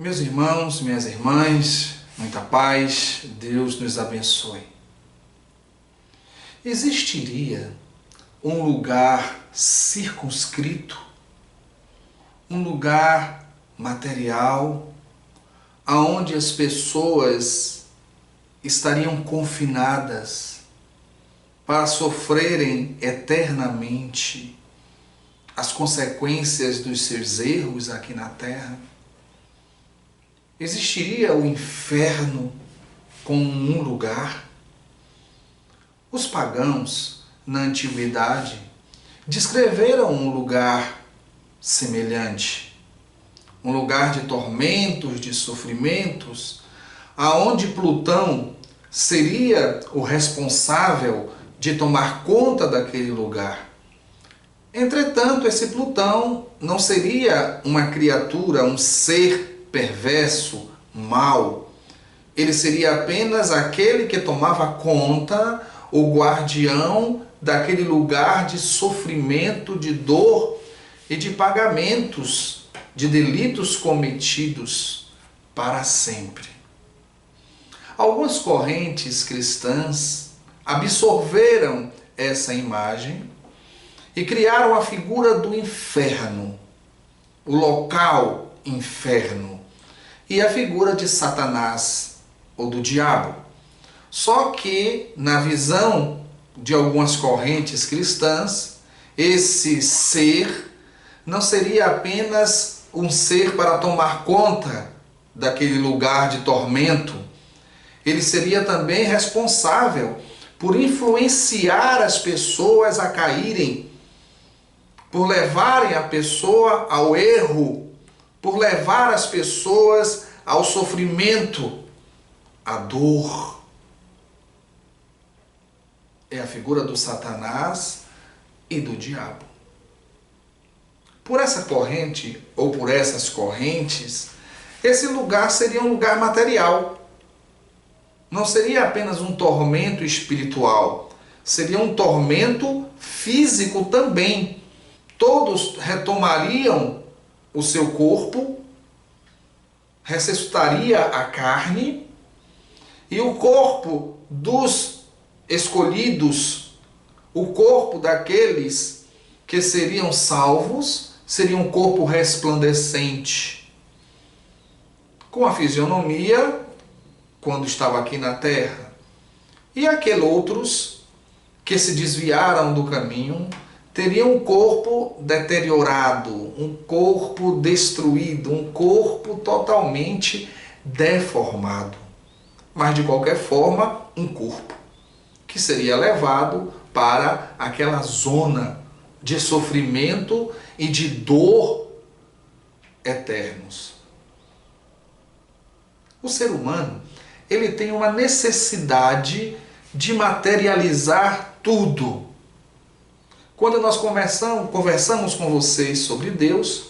Meus irmãos, minhas irmãs, muita paz, Deus nos abençoe. Existiria um lugar circunscrito, um lugar material, aonde as pessoas estariam confinadas para sofrerem eternamente as consequências dos seus erros aqui na Terra? Existiria o inferno como um lugar? Os pagãos, na antiguidade, descreveram um lugar semelhante, um lugar de tormentos, de sofrimentos, aonde Plutão seria o responsável de tomar conta daquele lugar. Entretanto, esse Plutão não seria uma criatura, um ser perverso, mau. Ele seria apenas aquele que tomava conta, o guardião daquele lugar de sofrimento, de dor e de pagamentos de delitos cometidos para sempre. Algumas correntes cristãs absorveram essa imagem e criaram a figura do inferno, o local inferno, e a figura de Satanás ou do diabo. Só que, na visão de algumas correntes cristãs, esse ser não seria apenas um ser para tomar conta daquele lugar de tormento. Ele seria também responsável por influenciar as pessoas a caírem, por levarem a pessoa ao erro, por levar as pessoas ao sofrimento, à dor. É a figura do Satanás e do diabo. Por essa corrente, ou por essas correntes, esse lugar seria um lugar material. Não seria apenas um tormento espiritual, seria um tormento físico também. Todos retomariam o seu corpo, ressuscitaria a carne, e o corpo dos escolhidos, o corpo daqueles que seriam salvos, seria um corpo resplandecente, com a fisionomia quando estava aqui na terra. E aqueles outros que se desviaram do caminho teriam um corpo deteriorado, um corpo destruído, um corpo totalmente deformado. Mas de qualquer forma, um corpo que seria levado para aquela zona de sofrimento e de dor eternos. O ser humano, ele tem uma necessidade de materializar tudo. Quando nós conversamos com vocês sobre Deus,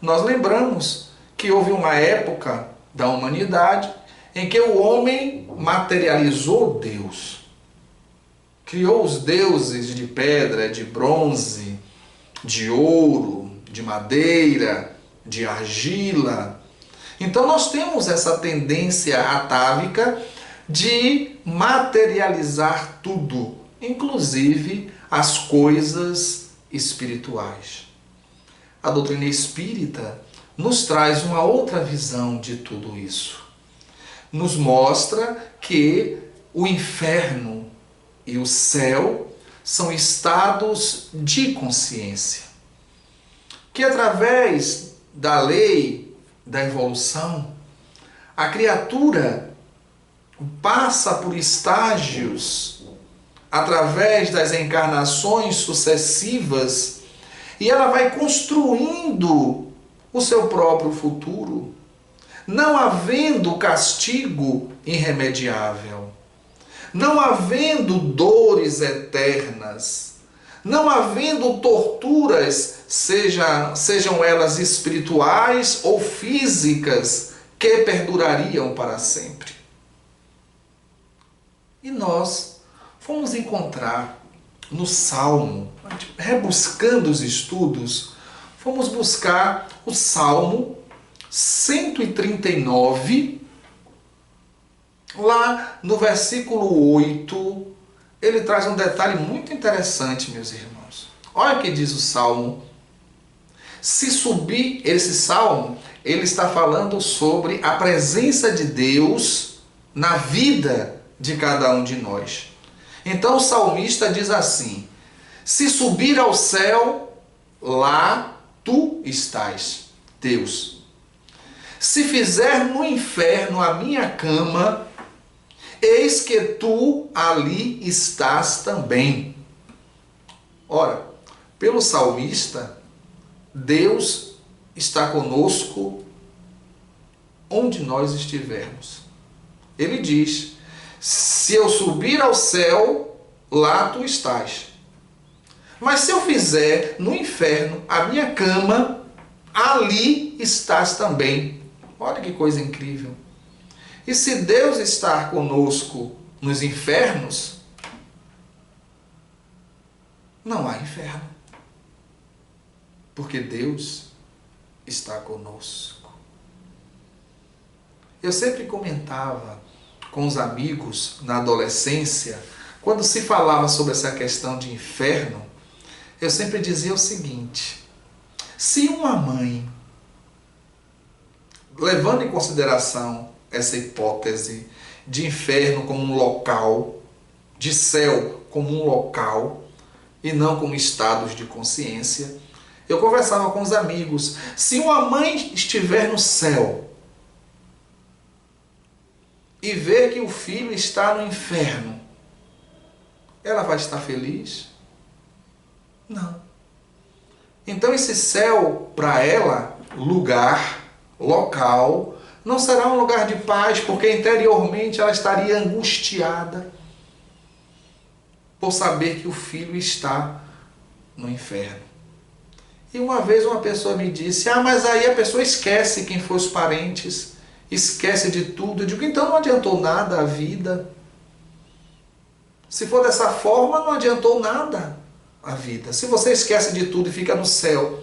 nós lembramos que houve uma época da humanidade em que o homem materializou Deus. Criou os deuses de pedra, de bronze, de ouro, de madeira, de argila. Então nós temos essa tendência atávica de materializar tudo, inclusive as coisas espirituais. A doutrina espírita nos traz uma outra visão de tudo isso. Nos mostra que o inferno e o céu são estados de consciência, que através da lei da evolução, a criatura passa por estágios através das encarnações sucessivas, e ela vai construindo o seu próprio futuro, não havendo castigo irremediável, não havendo dores eternas, não havendo torturas, sejam elas espirituais ou físicas, que perdurariam para sempre. E nós fomos encontrar no Salmo, rebuscando os estudos, fomos buscar o Salmo 139, lá no versículo 8, ele traz um detalhe muito interessante, meus irmãos. Olha o que diz o Salmo. Se subir, esse Salmo, ele está falando sobre a presença de Deus na vida de cada um de nós. Então o salmista diz assim: se subir ao céu, lá tu estás, Deus. Se fizer no inferno a minha cama, eis que tu ali estás também. Ora, pelo salmista, Deus está conosco onde nós estivermos. Ele diz: se eu subir ao céu, lá tu estás. Mas se eu fizer no inferno a minha cama, ali estás também. Olha que coisa incrível. E se Deus está conosco nos infernos, não há inferno. Porque Deus está conosco. Eu sempre comentava com os amigos na adolescência, quando se falava sobre essa questão de inferno, eu sempre dizia o seguinte: se uma mãe, levando em consideração essa hipótese de inferno como um local, de céu como um local, e não como estados de consciência, eu conversava com os amigos, se uma mãe estiver no céu e ver que o filho está no inferno, ela vai estar feliz? Não. Então esse céu, para ela, lugar, local, não será um lugar de paz, porque interiormente ela estaria angustiada por saber que o filho está no inferno. E uma vez uma pessoa me disse: mas aí a pessoa esquece quem foram os parentes, esquece de tudo. Eu digo: então não adiantou nada a vida. Se for dessa forma, não adiantou nada a vida. Se você esquece de tudo e fica no céu,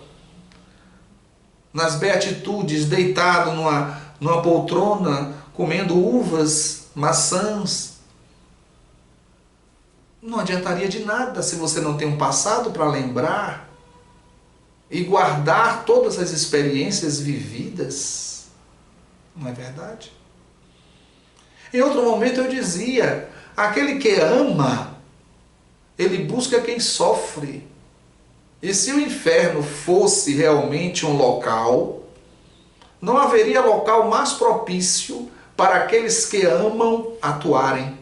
nas beatitudes, deitado numa poltrona, comendo uvas, maçãs, não adiantaria de nada se você não tem um passado para lembrar e guardar todas as experiências vividas. Não é verdade? Em outro momento eu dizia: aquele que ama, ele busca quem sofre. E se o inferno fosse realmente um local, não haveria local mais propício para aqueles que amam atuarem,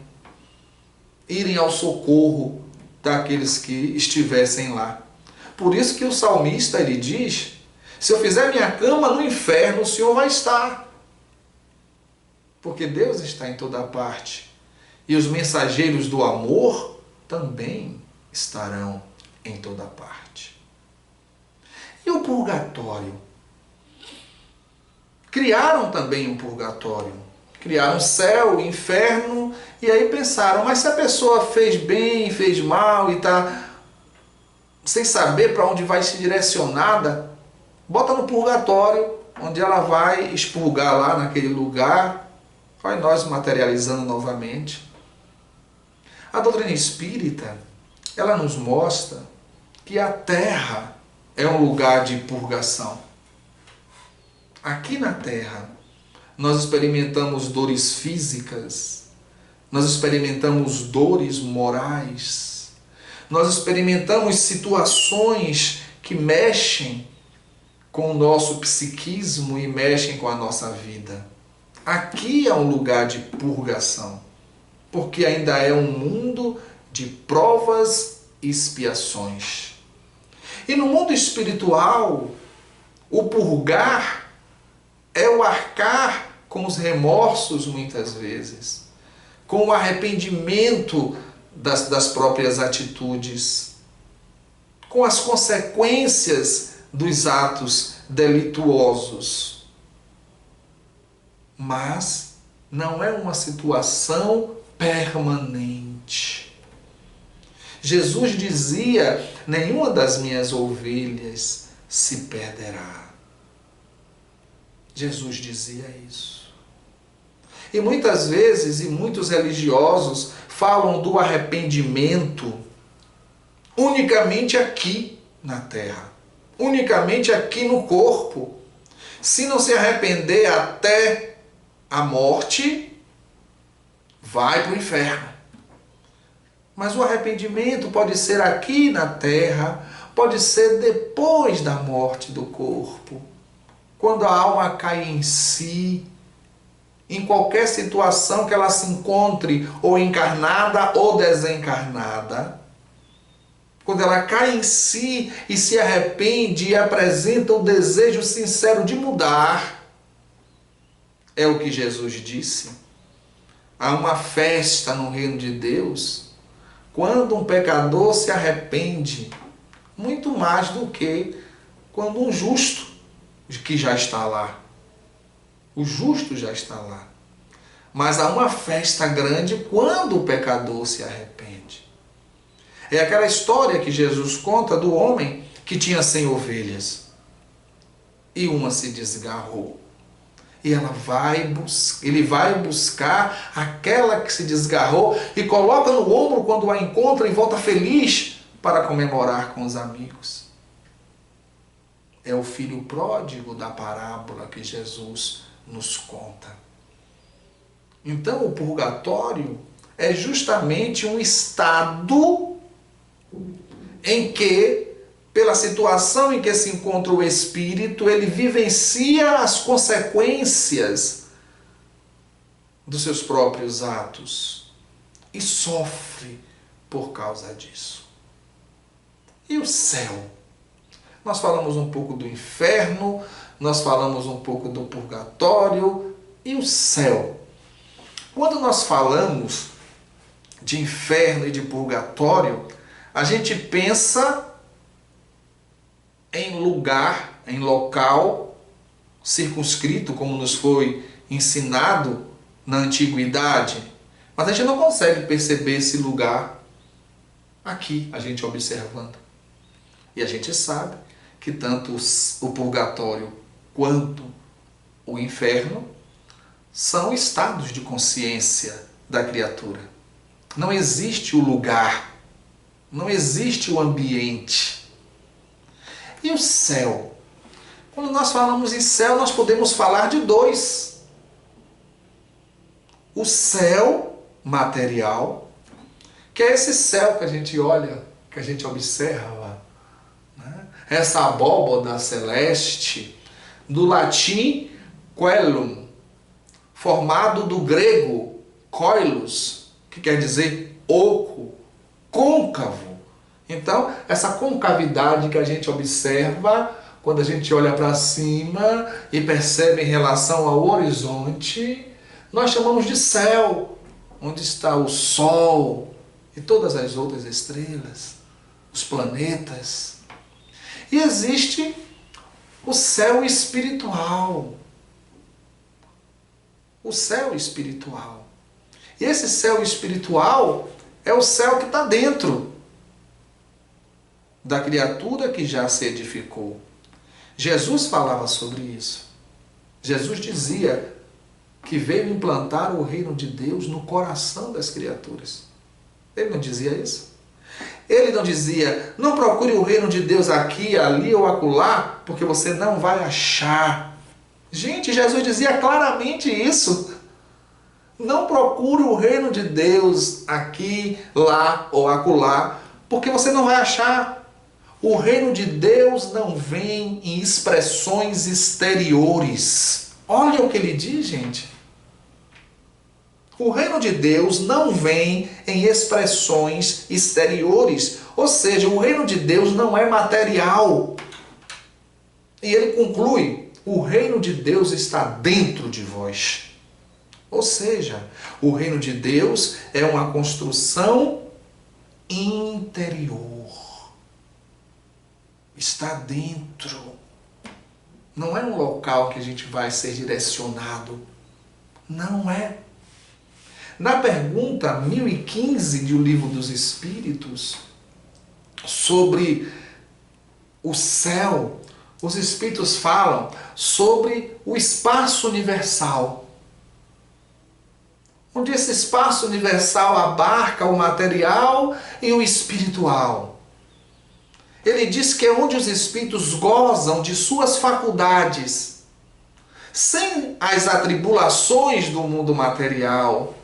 irem ao socorro daqueles que estivessem lá. Por isso que o salmista, ele diz: se eu fizer minha cama no inferno, o Senhor vai estar. Porque Deus está em toda parte. E os mensageiros do amor também estarão em toda parte. E o purgatório? Criaram também um purgatório. Criaram céu, inferno, e aí pensaram: mas se a pessoa fez bem, fez mal e está sem saber para onde vai ser direcionada, bota no purgatório, onde ela vai expurgar lá naquele lugar. Vai nós materializando novamente. A doutrina espírita, ela nos mostra que a Terra é um lugar de purgação. Aqui na Terra, nós experimentamos dores físicas, nós experimentamos dores morais, nós experimentamos situações que mexem com o nosso psiquismo e mexem com a nossa vida. Aqui é um lugar de purgação, porque ainda é um mundo de provas e expiações. E no mundo espiritual, o purgar é o arcar com os remorsos muitas vezes, com o arrependimento das próprias atitudes, com as consequências dos atos delituosos. Mas não é uma situação permanente. Jesus dizia: nenhuma das minhas ovelhas se perderá. Jesus dizia isso. E muitas vezes, e muitos religiosos falam do arrependimento unicamente aqui na terra, unicamente aqui no corpo. Se não se arrepender até a morte, vai para o inferno. Mas o arrependimento pode ser aqui na terra, pode ser depois da morte do corpo, quando a alma cai em si, em qualquer situação que ela se encontre, ou encarnada ou desencarnada. Quando ela cai em si e se arrepende e apresenta o desejo sincero de mudar, é o que Jesus disse. Há uma festa no reino de Deus quando um pecador se arrepende, muito mais do que quando um justo, que já está lá. O justo já está lá. Mas há uma festa grande quando o pecador se arrepende. É aquela história que Jesus conta do homem que tinha 100 ovelhas. E uma se desgarrou. E ele vai buscar aquela que se desgarrou e coloca no ombro quando a encontra e volta feliz para comemorar com os amigos. É o filho pródigo da parábola que Jesus nos conta. Então o purgatório é justamente um estado em que, pela situação em que se encontra o espírito, ele vivencia as consequências dos seus próprios atos e sofre por causa disso. E o céu? Nós falamos um pouco do inferno, nós falamos um pouco do purgatório e o céu. Quando nós falamos de inferno e de purgatório, a gente pensa em lugar, em local circunscrito, como nos foi ensinado na antiguidade. Mas a gente não consegue perceber esse lugar aqui, a gente observando. E a gente sabe que tanto o purgatório quanto o inferno são estados de consciência da criatura. Não existe o lugar, não existe o ambiente. E o céu? Quando nós falamos em céu, nós podemos falar de dois. O céu material, que é esse céu que a gente olha, que a gente observa, né? Essa abóboda celeste, do latim coelum, formado do grego koilos, que quer dizer oco, côncavo. Então, essa concavidade que a gente observa quando a gente olha para cima e percebe em relação ao horizonte, nós chamamos de céu, onde está o Sol e todas as outras estrelas, os planetas. E existe o céu espiritual. O céu espiritual. E esse céu espiritual é o céu que está dentro da criatura que já se edificou. Jesus falava sobre isso. Jesus dizia que veio implantar o reino de Deus no coração das criaturas. Ele não dizia isso? Ele não dizia, não procure o reino de Deus aqui, ali ou acolá, porque você não vai achar. Gente, Jesus dizia claramente isso. Não procure o reino de Deus aqui, lá ou acolá, porque você não vai achar. O reino de Deus não vem em expressões exteriores. Olha o que ele diz, gente. O reino de Deus não vem em expressões exteriores. Ou seja, o reino de Deus não é material. E ele conclui, o reino de Deus está dentro de vós. Ou seja, o reino de Deus é uma construção interior. Está dentro. Não é um local que a gente vai ser direcionado. Não é. Na pergunta 1015 do Livro dos Espíritos, sobre o céu os Espíritos falam sobre o espaço universal, onde esse espaço universal abarca o material e o espiritual. Ele diz que é onde os espíritos gozam de suas faculdades, sem as atribulações do mundo material,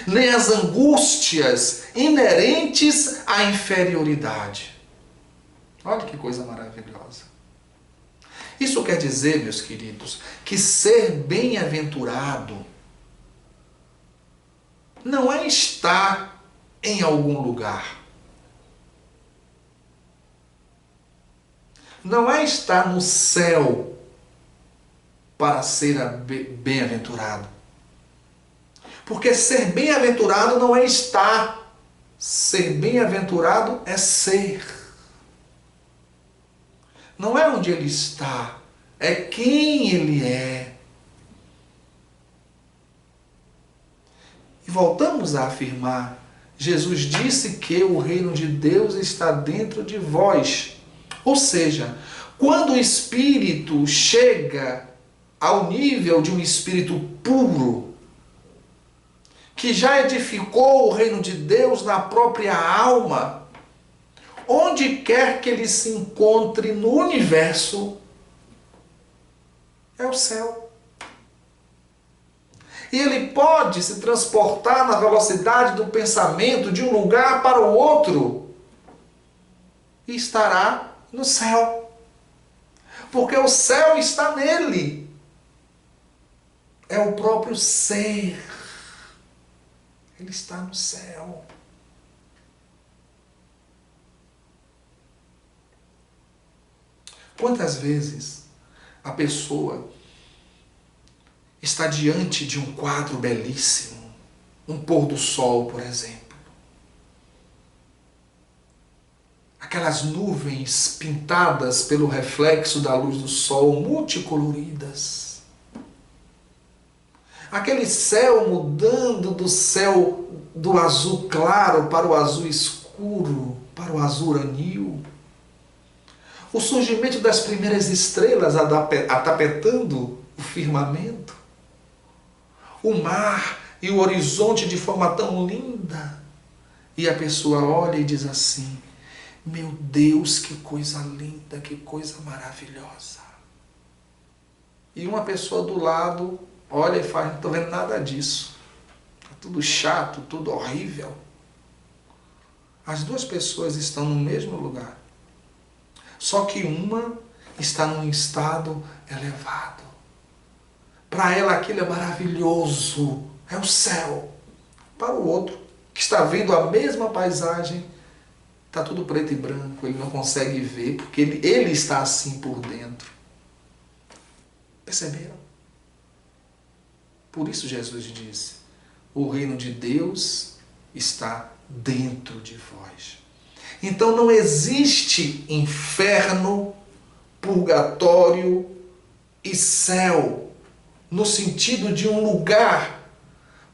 nem as angústias inerentes à inferioridade. Olha que coisa maravilhosa. Isso quer dizer, meus queridos, que ser bem-aventurado não é estar em algum lugar. Não é estar no céu para ser bem-aventurado. Porque ser bem-aventurado não é estar. Ser bem-aventurado é ser. Não é onde ele está, é quem ele é. E voltamos a afirmar, Jesus disse que o reino de Deus está dentro de vós. Ou seja, quando o espírito chega ao nível de um espírito puro, que já edificou o reino de Deus na própria alma, onde quer que ele se encontre no universo, é o céu. E ele pode se transportar na velocidade do pensamento de um lugar para o outro e estará no céu. Porque o céu está nele. É o próprio ser. Ele está no céu. Quantas vezes a pessoa está diante de um quadro belíssimo, um pôr do sol, por exemplo. Aquelas nuvens pintadas pelo reflexo da luz do sol, multicoloridas. Aquele céu mudando do céu do azul claro para o azul escuro, para o azul anil. O surgimento das primeiras estrelas atapetando o firmamento. O mar e o horizonte de forma tão linda. E a pessoa olha e diz assim, meu Deus, que coisa linda, que coisa maravilhosa. E uma pessoa do lado olha e fala, não estou vendo nada disso. Está tudo chato, tudo horrível. As duas pessoas estão no mesmo lugar. Só que uma está num estado elevado. Para ela aquilo é maravilhoso, é o céu. Para o outro, que está vendo a mesma paisagem, está tudo preto e branco, ele não consegue ver, porque ele está assim por dentro. Perceberam? Por isso Jesus disse, o reino de Deus está dentro de vós. Então não existe inferno, purgatório e céu, no sentido de um lugar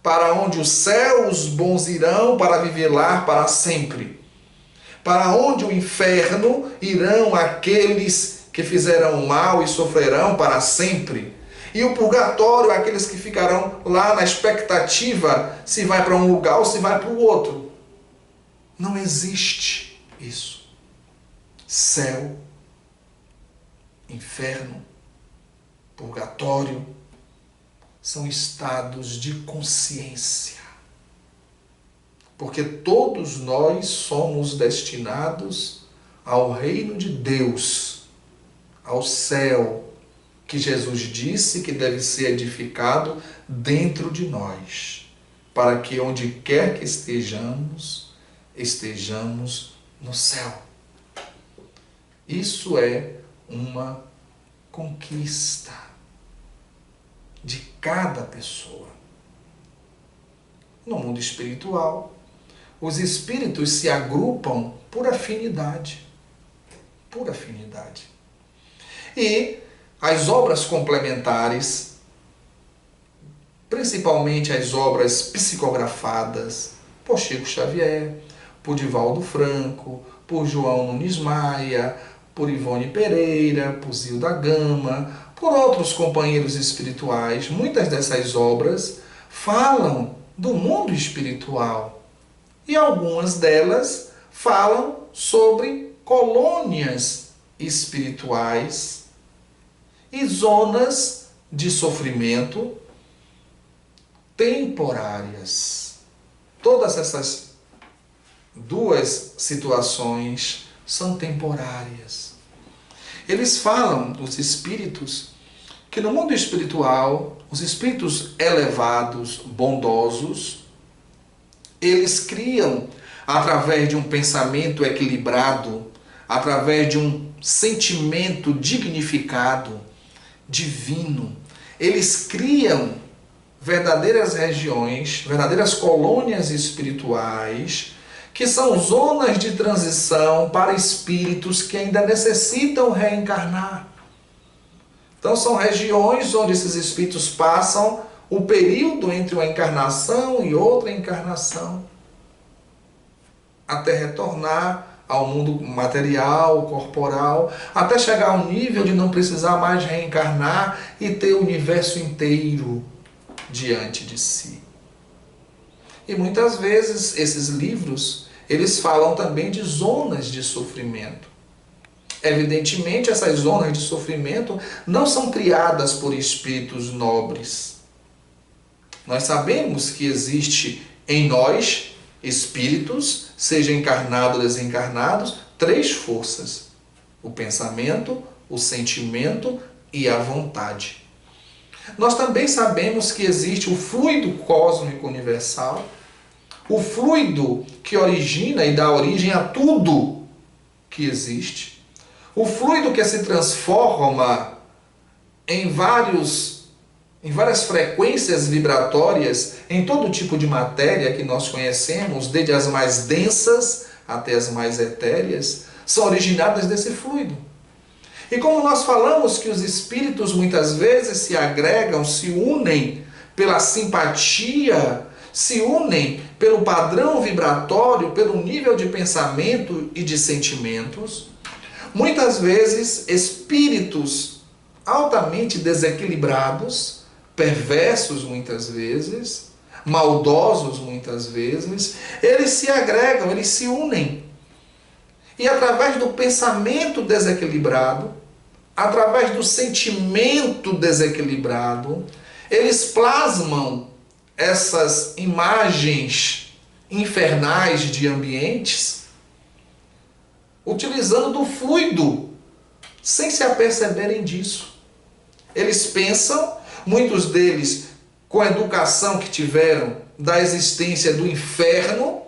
para onde os céus bons irão para viver lá para sempre. Para onde o inferno irão aqueles que fizeram mal e sofrerão para sempre. E o purgatório, aqueles que ficarão lá na expectativa se vai para um lugar ou se vai para o outro. Não existe isso. Céu, inferno, purgatório são estados de consciência. Porque todos nós somos destinados ao reino de Deus, ao céu, que Jesus disse que deve ser edificado dentro de nós, para que onde quer que estejamos, estejamos no céu. Isso é uma conquista de cada pessoa. No mundo espiritual, os espíritos se agrupam por afinidade. Por afinidade. E as obras complementares, principalmente as obras psicografadas por Chico Xavier, por Divaldo Franco, por João Nunes Maia, por Ivone Pereira, por Zilda Gama, por outros companheiros espirituais. Muitas dessas obras falam do mundo espiritual e algumas delas falam sobre colônias espirituais e zonas de sofrimento temporárias. Todas essas duas situações são temporárias. Eles falam, os espíritos, que no mundo espiritual, os espíritos elevados, bondosos, eles criam, através de um pensamento equilibrado, através de um sentimento dignificado, divino, eles criam verdadeiras regiões, verdadeiras colônias espirituais, que são zonas de transição para espíritos que ainda necessitam reencarnar. Então são regiões onde esses espíritos passam o período entre uma encarnação e outra encarnação, até retornar ao mundo material, corporal, até chegar ao nível de não precisar mais reencarnar e ter o universo inteiro diante de si. E muitas vezes esses livros, eles falam também de zonas de sofrimento. Evidentemente, essas zonas de sofrimento não são criadas por espíritos nobres. Nós sabemos que existe em nós, espíritos, seja encarnados ou desencarnados, 3 forças: o pensamento, o sentimento e a vontade. Nós também sabemos que existe o fluido cósmico universal, o fluido que origina e dá origem a tudo que existe, o fluido que se transforma em várias frequências vibratórias, em todo tipo de matéria que nós conhecemos, desde as mais densas até as mais etéreas, são originadas desse fluido. E como nós falamos que os espíritos muitas vezes se agregam, se unem pela simpatia, se unem pelo padrão vibratório, pelo nível de pensamento e de sentimentos, muitas vezes espíritos altamente desequilibrados, perversos muitas vezes, maldosos muitas vezes, eles se agregam, eles se unem. E através do pensamento desequilibrado, através do sentimento desequilibrado, eles plasmam essas imagens infernais de ambientes, utilizando do fluido, sem se aperceberem disso. Eles pensam, muitos deles com a educação que tiveram da existência do inferno,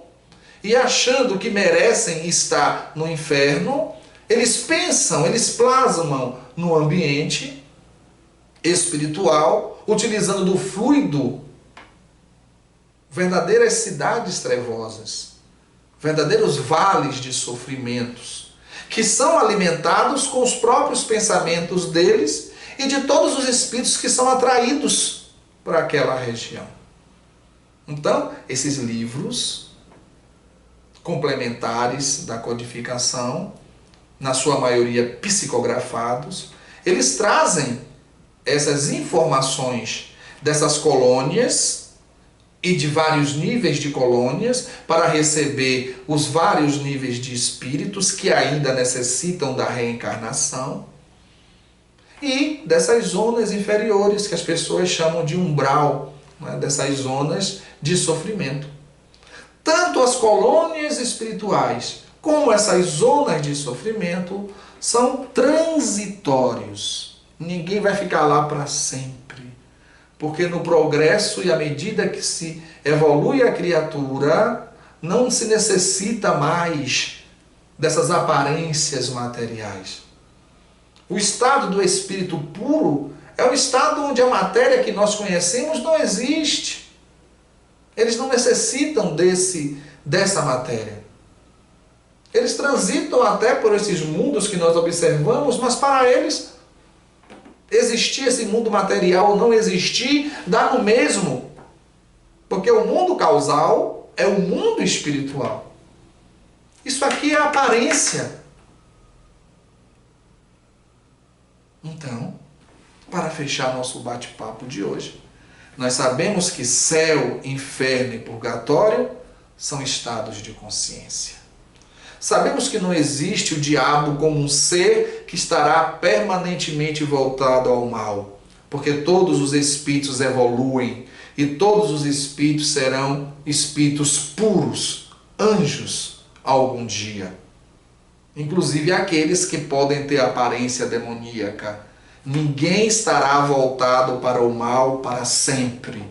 e achando que merecem estar no inferno, eles pensam, eles plasmam no ambiente espiritual, utilizando do fluido, verdadeiras cidades trevosas, verdadeiros vales de sofrimentos, que são alimentados com os próprios pensamentos deles e de todos os espíritos que são atraídos para aquela região. Então, esses livros complementares da codificação, na sua maioria psicografados, eles trazem essas informações dessas colônias e de vários níveis de colônias para receber os vários níveis de espíritos que ainda necessitam da reencarnação e dessas zonas inferiores que as pessoas chamam de umbral, né? Dessas zonas de sofrimento. Tanto as colônias espirituais como essas zonas de sofrimento são transitórios. Ninguém vai ficar lá para sempre. Porque no progresso e à medida que se evolui a criatura, não se necessita mais dessas aparências materiais. O estado do espírito puro é o estado onde a matéria que nós conhecemos não existe. Eles não necessitam dessa matéria. Eles transitam até por esses mundos que nós observamos, mas para eles, existir esse mundo material ou não existir, dá no mesmo. Porque o mundo causal é o mundo espiritual. Isso aqui é aparência. Então, para fechar nosso bate-papo de hoje, nós sabemos que céu, inferno e purgatório são estados de consciência. Sabemos que não existe o diabo como um ser que estará permanentemente voltado ao mal, porque todos os espíritos evoluem e todos os espíritos serão espíritos puros, anjos, algum dia. Inclusive aqueles que podem ter aparência demoníaca. Ninguém estará voltado para o mal para sempre.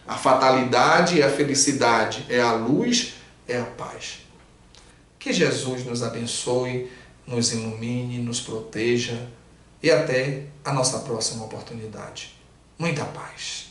A fatalidade é a felicidade, é a luz, é a paz. Que Jesus nos abençoe, nos ilumine, nos proteja e até a nossa próxima oportunidade. Muita paz.